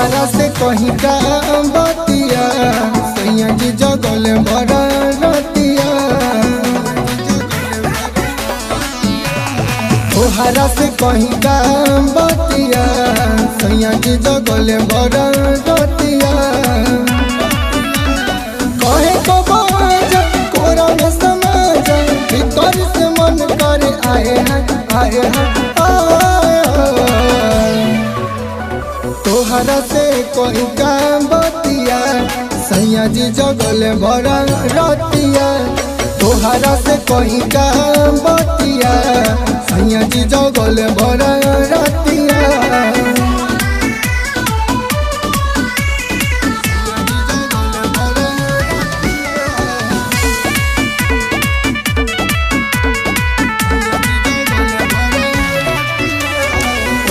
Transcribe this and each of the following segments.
तोहरा से कहीं का बतिया सैया जी जगल बड़ा रतिया। तोहरा से कहीं का बतिया सैया जी जगल बड़ा रतिया। कहे को बाजा कोरा में समाजा भीतर से मन करे आए हैं आए हैं। तोहरा से कोई काम बतिया सैया जी जगल बड़ा रतिया। तोहरा से कोई काम बतिया सैया जी जगल बड़ा रतिया।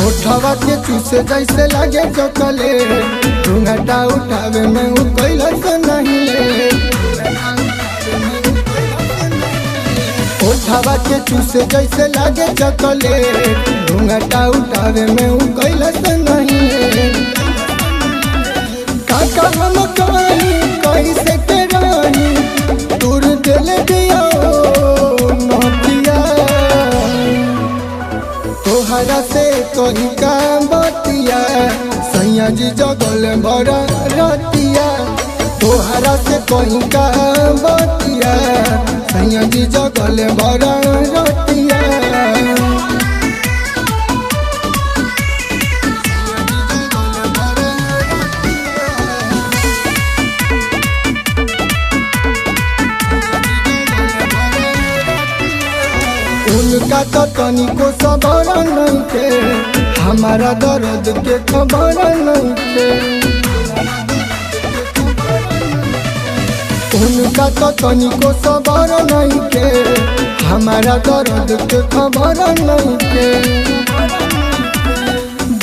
उठावा के चूसे जैसे लागे चॉकलेट घूंघटा उठावे में उ कैलस नहीं ले। उठावा के चूसे जैसे लागे चॉकलेट घूंघटा उठावे में उ कैलस नहीं ले। काका हम कैसे के रानी दूर दिल दिया नोटिया। तोहरा से कोई काम बतिया सैया जी जगल बड़ा रतिया। तोहरा से कोई काम बतिया सैया जी जगल बड़ा रतिया। उनका तो तनिको सबर नहीं थे हमारा दर्द के खबर नहीं थे। उनका तो तनिको सबर नहीं थे हमारा दर्द के खबर नहीं थे।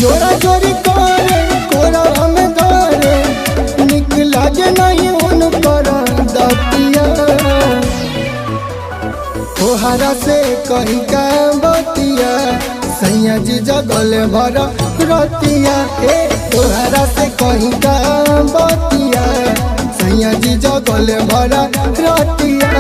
जोरा जोरी करे कोरा हमें धरे निक लागे नहीं उन पर दतिया। तोहरा से कहीं का बतिया सैया जी जगल भरा रतिया। तोहरा से कहीं का बतिया सैया जी जगल भरा रतिया।